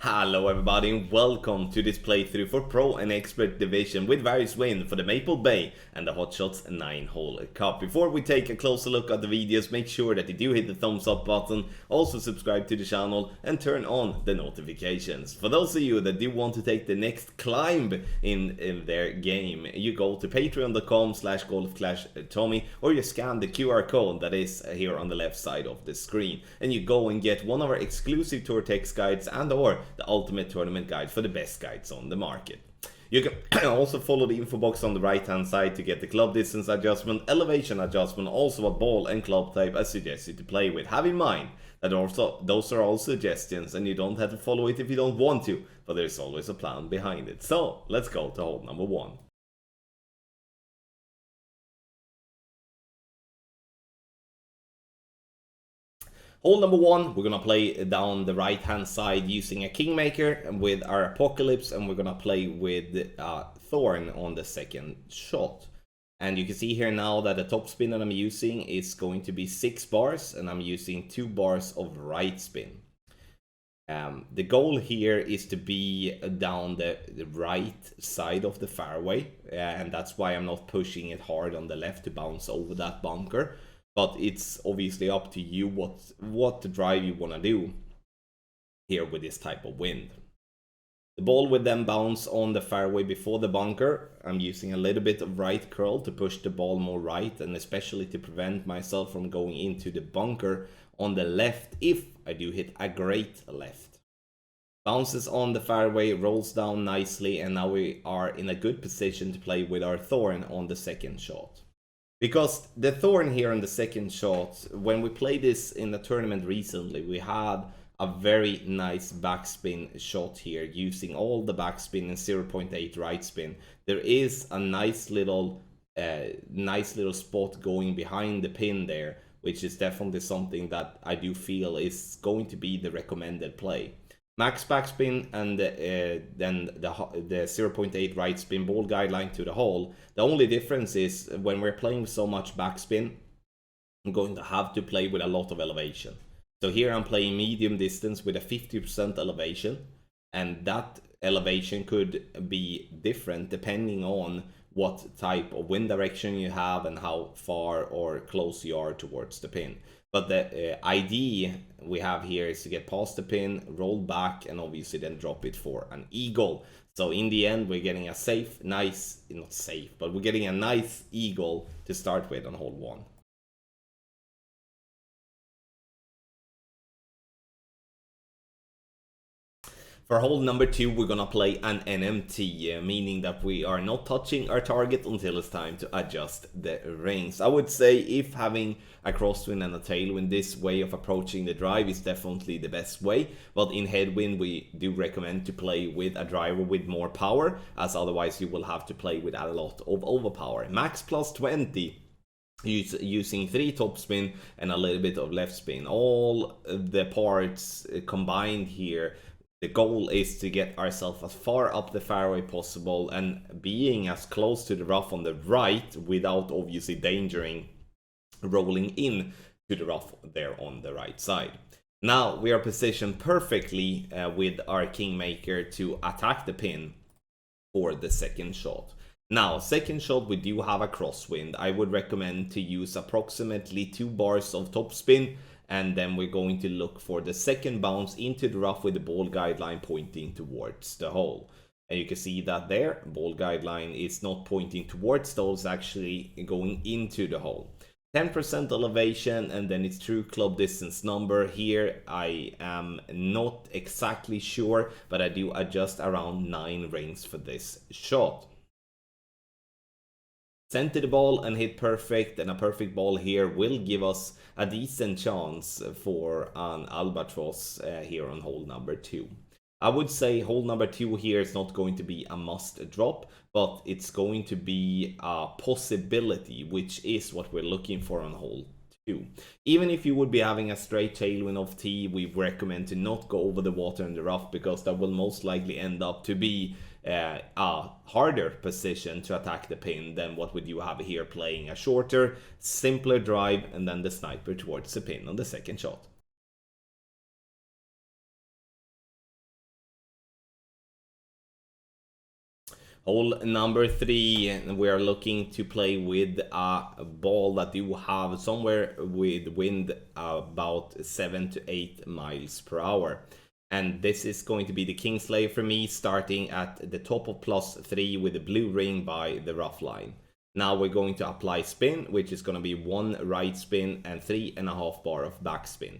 Hello everybody and welcome to this playthrough for Pro and Expert Division with various wins for the Maple Bay and the Hot Shots 9-hole cup. Before we take a closer look at the videos, make sure that you do hit the thumbs up button, also subscribe to the channel and turn on the notifications. For those of you that do want to take the next climb in their game, you go to patreon.com/golf-tommy or you scan the QR code that is here on the left side of the screen and you go and get one of our exclusive tour text guides and or the ultimate tournament guide for the best guides on the market. You can also follow the info box on the right hand side to get the club distance adjustment, elevation adjustment, also what ball and club type I suggest you to play with. Have in mind that also those are all suggestions and you don't have to follow it if you don't want to, but there's always a plan behind it. So let's go to hole number 1. Hole number 1, we're gonna play down the right hand side using a Kingmaker with our Apocalypse, and we're gonna play with Thorn on the second shot. And you can see here now that the top spin that I'm using is going to be 6 bars, and I'm using 2 bars of right spin. The goal here is to be down the right side of the fairway, and that's why I'm not pushing it hard on the left to bounce over that bunker. But it's obviously up to you what drive you want to do here with this type of wind. The ball would then bounce on the fairway before the bunker. I'm using a little bit of right curl to push the ball more right, and especially to prevent myself from going into the bunker on the left if I do hit a great left. Bounces on the fairway, rolls down nicely, and now we are in a good position to play with our Thorn on the second shot. Because the Thorn here on the second shot, when we played this in the tournament recently, we had a very nice backspin shot here using all the backspin and 0.8 right spin. There is a nice little spot going behind the pin there, which is definitely something that I do feel is going to be the recommended play. Max backspin and then the 0.8 right spin ball guideline to the hole. The only difference is when we're playing with so much backspin, I'm going to have to play with a lot of elevation. So here I'm playing medium distance with a 50% elevation, and that elevation could be different depending on what type of wind direction you have and how far or close you are towards the pin. But the idea we have here is to get past the pin, roll back, and obviously then drop it for an eagle. So in the end, we're getting a safe, nice, not safe, but we're getting a nice eagle to start with on hole 1. For hole number 2, we're gonna play an NMT, meaning that we are not touching our target until it's time to adjust the rings. I would say if having a crosswind and a tailwind, this way of approaching the drive is definitely the best way. But in headwind, we do recommend to play with a driver with more power, as otherwise you will have to play with a lot of overpower. Max plus 20. Using 3 topspin and a little bit of left spin. All the parts combined here. The goal is to get ourselves as far up the fairway possible and being as close to the rough on the right without obviously endangering rolling in to the rough there on the right side. Now we are positioned perfectly with our Kingmaker to attack the pin for the second shot. Now, second shot, we do have a crosswind. I would recommend to use approximately 2 bars of topspin, and then we're going to look for the second bounce into the rough with the ball guideline pointing towards the hole. And you can see that there, ball guideline is not pointing towards the hole, it's actually going into the hole. 10% elevation, and then it's true club distance number. Here I am not exactly sure, but I do adjust around 9 rings for this shot. Center the ball and hit perfect, and a perfect ball here will give us a decent chance for an albatross here on hole number 2. I would say hole number 2 here is not going to be a must drop, but it's going to be a possibility, which is what we're looking for on hole 2. Even if you would be having a straight tailwind of tee, we recommend to not go over the water in the rough, because that will most likely end up to be a harder position to attack the pin than what would you have here, playing a shorter, simpler drive and then the sniper towards the pin on the second shot. Hole number 3, we are looking to play with a ball that you have somewhere with wind about 7 to 8 miles per hour. And this is going to be the Kingslayer for me, starting at the top of +3 with the blue ring by the rough line. Now we're going to apply spin, which is going to be 1 right spin and 3.5 bar of backspin.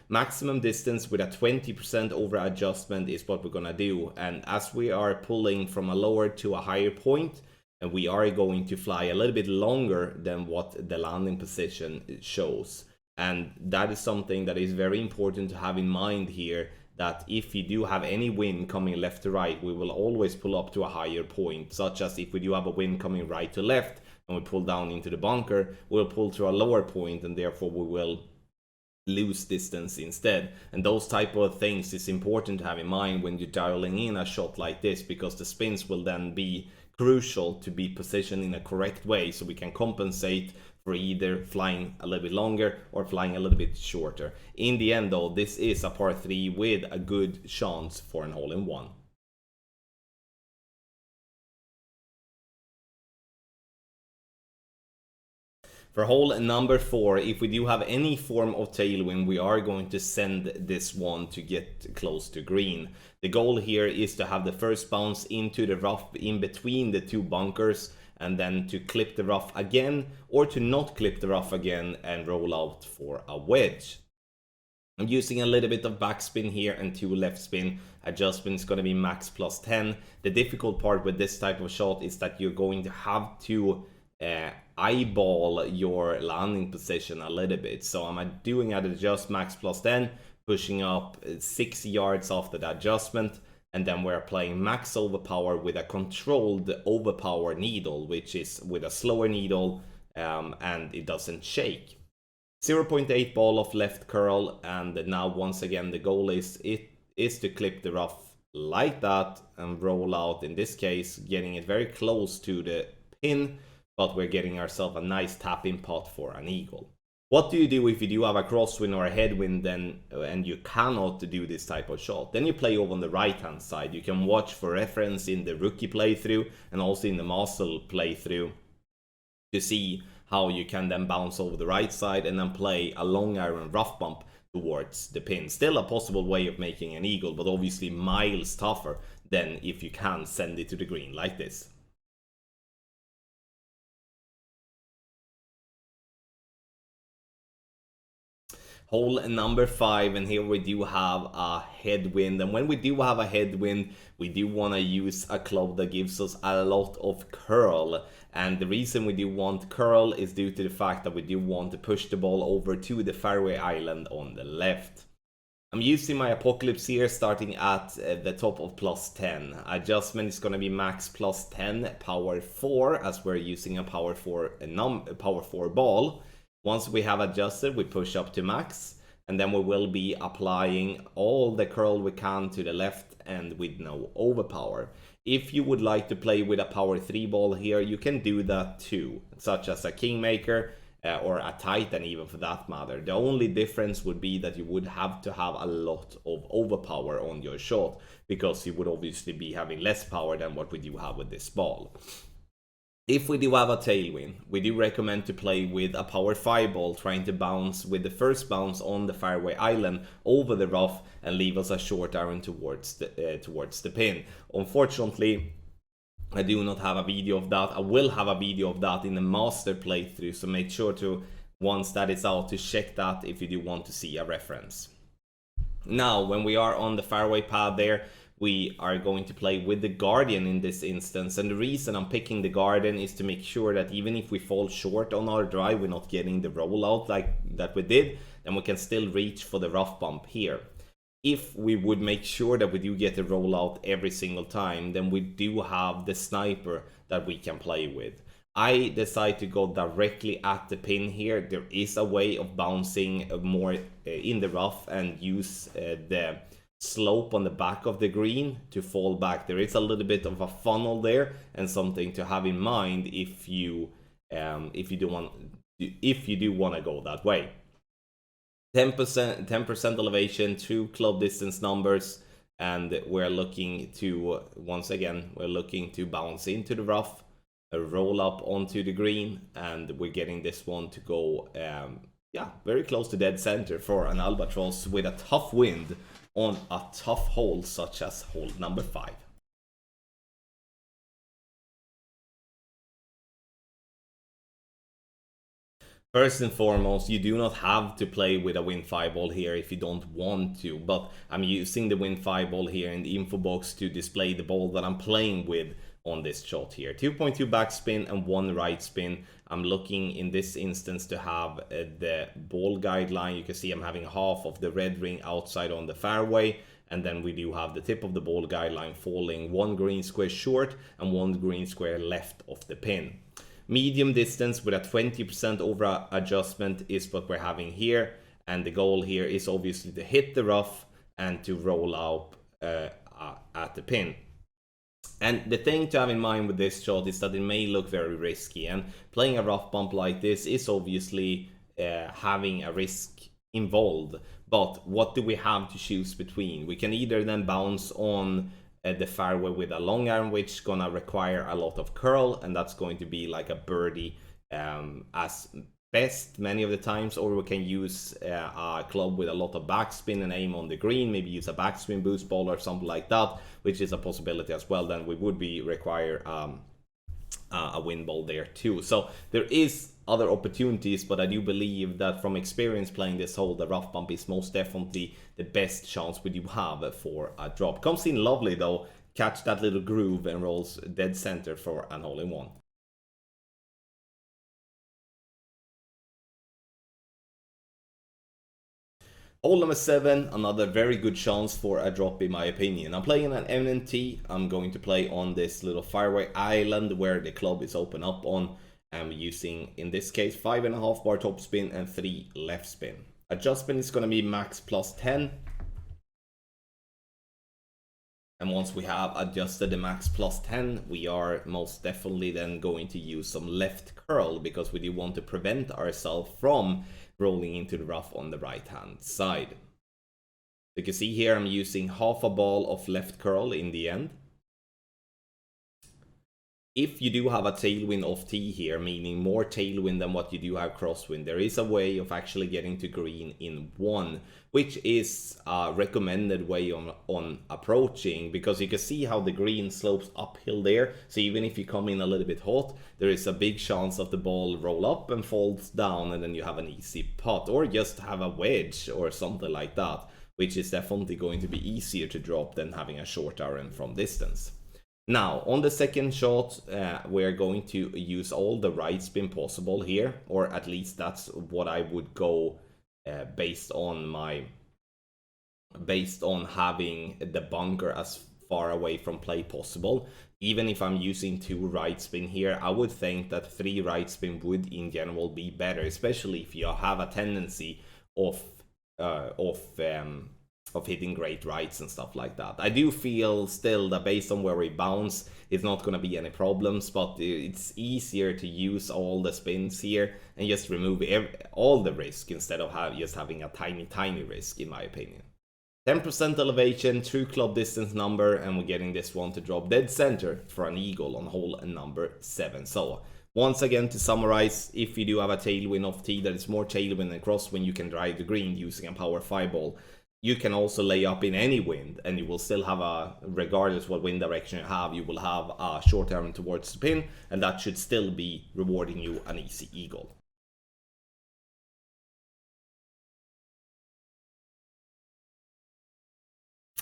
Maximum distance with a 20% over adjustment is what we're gonna do, and as we are pulling from a lower to a higher point, and we are going to fly a little bit longer than what the landing position shows. And that is something that is very important to have in mind here, that if you do have any wind coming left to right, we will always pull up to a higher point, such as if we do have a wind coming right to left and we pull down into the bunker, we'll pull to a lower point and therefore we will lose distance instead. And those type of things is important to have in mind when you're dialing in a shot like this, because the spins will then be crucial to be positioned in a correct way, so we can compensate for either flying a little bit longer or flying a little bit shorter. In the end though, this is a par 3 with a good chance for an hole-in-one. For hole number 4, if we do have any form of tailwind, we are going to send this one to get close to green. The goal here is to have the first bounce into the rough in between the 2 bunkers, and then to clip the rough again, or to not clip the rough again and roll out for a wedge. I'm using a little bit of backspin here and 2 left spin. Adjustment is going to be max +10. The difficult part with this type of shot is that you're going to have to eyeball your landing position a little bit. So I'm doing at adjust max +10, pushing up 6 yards after the adjustment, and then we're playing max overpower with a controlled overpower needle, which is with a slower needle and it doesn't shake. 0.8 ball of left curl, and now once again the goal is to clip the rough like that and roll out, in this case getting it very close to the pin, but we're getting ourselves a nice tap-in pot for an eagle. What do you do if you do have a crosswind or a headwind then, and you cannot do this type of shot? Then you play over on the right hand side. You can watch for reference in the rookie playthrough and also in the master playthrough to see how you can then bounce over the right side and then play a long iron rough bump towards the pin. Still a possible way of making an eagle, but obviously miles tougher than if you can send it to the green like this. Hole number 5, and here we do have a headwind, and when we do have a headwind, we do want to use a club that gives us a lot of curl. And the reason we do want curl is due to the fact that we do want to push the ball over to the fairway island on the left. I'm using my Apocalypse here, starting at the top of +10. Adjustment is going to be max +10, power 4, as we're using a power 4 ball. Once we have adjusted, we push up to max, and then we will be applying all the curl we can to the left and with no overpower. If you would like to play with a power 3 ball here, you can do that too, such as a Kingmaker or a Titan even for that matter. The only difference would be that you would have to have a lot of overpower on your shot, because you would obviously be having less power than what we do have with this ball. If we do have a tailwind, we do recommend to play with a power 5 ball, trying to bounce with the first bounce on the fairway island over the rough and leave us a short iron towards the pin. Unfortunately, I do not have a video of that. I will have a video of that in the master playthrough, so make sure to, once that is out, to check that if you do want to see a reference. Now, when we are on the fairway pad there, we are going to play with the Guardian in this instance, and the reason I'm picking the Guardian is to make sure that even if we fall short on our drive, we're not getting the rollout like that we did, then we can still reach for the rough bump here. If we would make sure that we do get the rollout every single time, then we do have the sniper that we can play with. I decide to go directly at the pin here. There is a way of bouncing more in the rough and use the slope on the back of the green to fall back. There is a little bit of a funnel there, and something to have in mind if you do want to go that way. 10% elevation, 2 club distance numbers, and we're looking to, once again, we're looking to bounce into the rough, roll up onto the green, and we're getting this one to go yeah, very close to dead center for an albatross with a tough wind on a tough hole such as hole number 5. First and foremost, you do not have to play with a wind 5 ball here if you don't want to, but I'm using the wind 5 ball here in the info box to display the ball that I'm playing with on this shot here. 2.2 backspin and 1 right spin. I'm looking in this instance to have the ball guideline. You can see I'm having half of the red ring outside on the fairway, and then we do have the tip of the ball guideline falling 1 green square short and 1 green square left of the pin. Medium distance with a 20% over adjustment is what we're having here, and the goal here is obviously to hit the rough and to roll out at the pin. And the thing to have in mind with this shot is that it may look very risky, and playing a rough bump like this is obviously having a risk involved. But what do we have to choose between? We can either then bounce on the fairway with a long iron, which is gonna require a lot of curl, and that's going to be like a birdie as best many of the times, or we can use a club with a lot of backspin and aim on the green, maybe use a backspin boost ball or something like that, which is a possibility as well. Then we would be require a wind ball there too. So there is other opportunities, but I do believe that from experience playing this hole, the rough bump is most definitely the best chance we do have for a drop. Comes in lovely though, catch that little groove and rolls dead center for an hole-in-one. Hole number 7, another very good chance for a drop in my opinion. I'm playing an MNT. I'm going to play on this little fairway island where the club is open up on. I'm using, in this case, 5.5 bar top spin and 3 left spin. Adjustment is going to be max plus 10. And once we have adjusted the max plus 10, we are most definitely then going to use some left curl, because we do want to prevent ourselves from rolling into the rough on the right hand side. You can see here I'm using half a ball of left curl in the end. If you do have a tailwind off tee here, meaning more tailwind than what you do have crosswind, there is a way of actually getting to green in 1, which is a recommended way on approaching, because you can see how the green slopes uphill there. So even if you come in a little bit hot, there is a big chance of the ball roll up and falls down, and then you have an easy putt, or just have a wedge or something like that, which is definitely going to be easier to drop than having a short iron from distance. Now, on the second shot, we're going to use all the right spin possible here, or at least that's what I would go based on having the bunker as far away from play possible. Even if I'm using 2 right spin here, I would think that 3 right spin would in general be better, especially if you have a tendency of hitting great rights and stuff like that. I do feel still that based on where we bounce, it's not going to be any problems, but it's easier to use all the spins here and just remove all the risk instead of just having a tiny risk, in my opinion. 10% elevation, true club distance number, and we're getting this one to drop dead center for an eagle on hole number 7. So once again, to summarize, if you do have a tailwind off tee that is more tailwind than crosswind, you can drive the green using a power 5 ball. You can also lay up in any wind, and you will still have regardless what wind direction you have, you will have a short iron towards the pin, and that should still be rewarding you an easy eagle.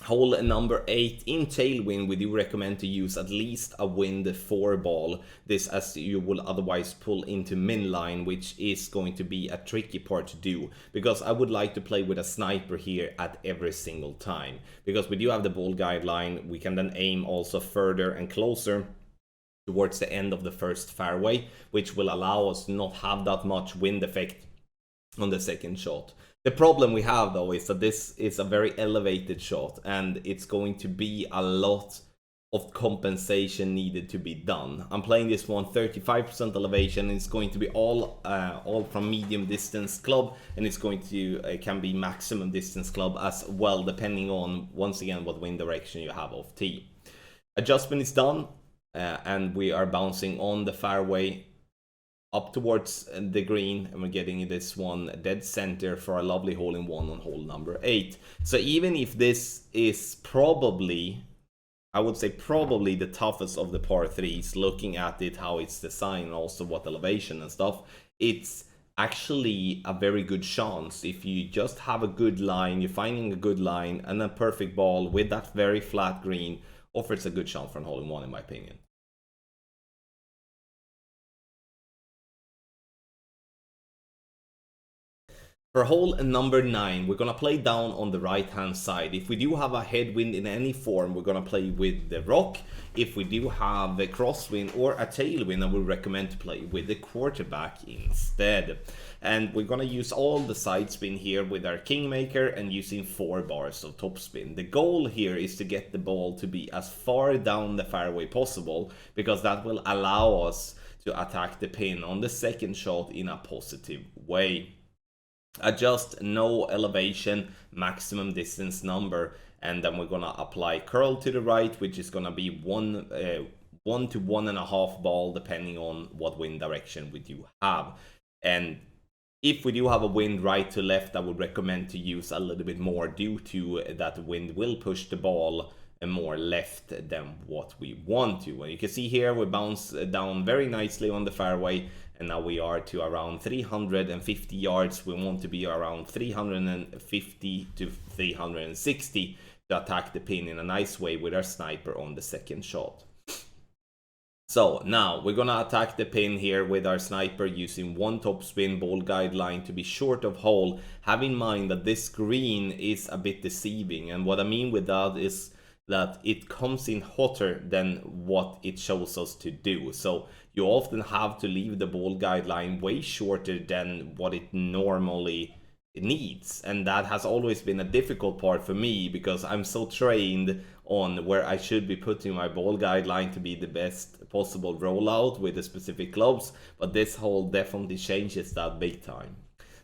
Hole number 8, in tailwind, we do recommend to use at least a wind 4 ball. This, as you will otherwise pull into min line, which is going to be a tricky part to do, because I would like to play with a sniper here at every single time. Because we do have the ball guideline, we can then aim also further and closer towards the end of the first fairway, which will allow us to not have that much wind effect on the second shot. The problem we have though is that this is a very elevated shot, and it's going to be a lot of compensation needed to be done. I'm playing this one 35% elevation. It's going to be all from medium distance club, and it's going to can be maximum distance club as well, depending on once again what wind direction you have off tee. Adjustment is done, and we are bouncing on the fairway up towards the green, and we're getting this one dead center for a lovely hole-in-one on hole number 8. So even if this is probably, I would say probably the toughest of the par 3s, looking at it, how it's designed, and also what elevation and stuff, it's actually a very good chance. If you just have a good line, you're finding a good line and a perfect ball with that very flat green, offers a good chance for a hole-in-one in my opinion. For hole number 9, we're gonna play down on the right hand side. If we do have a headwind in any form, we're gonna play with the rock. If we do have a crosswind or a tailwind, I would recommend to play with the quarterback instead. And we're gonna use all the side spin here with our kingmaker and using 4 bars of topspin. The goal here is to get the ball to be as far down the fairway possible, because that will allow us to attack the pin on the second shot in a positive way. Adjust no elevation, maximum distance number, and then we're gonna apply curl to the right, which is gonna be 1 to 1.5 ball, depending on what wind direction we do have. And if we do have a wind right to left, I would recommend to use a little bit more, due to that wind will push the ball more left than what we want to. And you can see here we bounce down very nicely on the fairway, and now we are to around 350 yards. We want to be around 350 to 360 to attack the pin in a nice way with our sniper on the second shot. So now we're gonna attack the pin here with our sniper using 1 topspin ball guideline to be short of hole. Have in mind that this green is a bit deceiving, and what I mean with that is that it comes in hotter than what it shows us to do. So you often have to leave the ball guideline way shorter than what it normally needs, and that has always been a difficult part for me, because I'm so trained on where I should be putting my ball guideline to be the best possible rollout with the specific clubs, but this hole definitely changes that big time.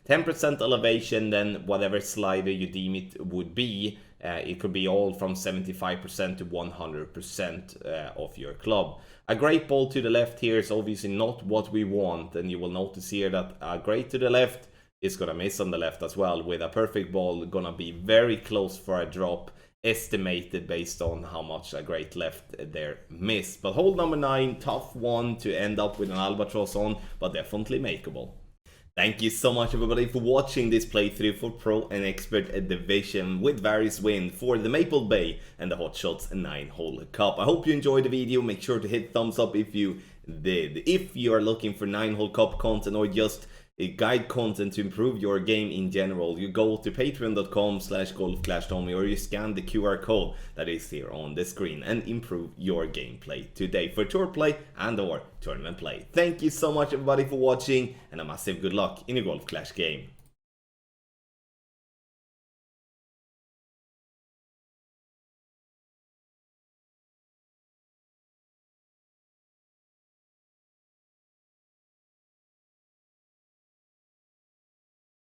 10% elevation, then whatever slider you deem it would be. It could be all from 75% to 100% of your club. A great ball to the left here is obviously not what we want, and you will notice here that a great to the left is gonna miss on the left as well, with a perfect ball gonna be very close for a drop, estimated based on how much a great left there missed. But hole number 9, tough one to end up with an albatross on, but definitely makeable. Thank you so much everybody for watching this playthrough for Pro and Expert Division with various wins for the Maple Bay and the Hot Shots 9-hole cup. I hope you enjoyed the video. Make sure to hit thumbs up if you did. If you are looking for 9-hole cup content or just guide content to improve your game in general, you go to patreon.com/golfclashtommy, or you scan the QR code that is here on the screen and improve your gameplay today for tour play and or tournament play. Thank you so much everybody for watching, and a massive good luck in your Golf Clash game.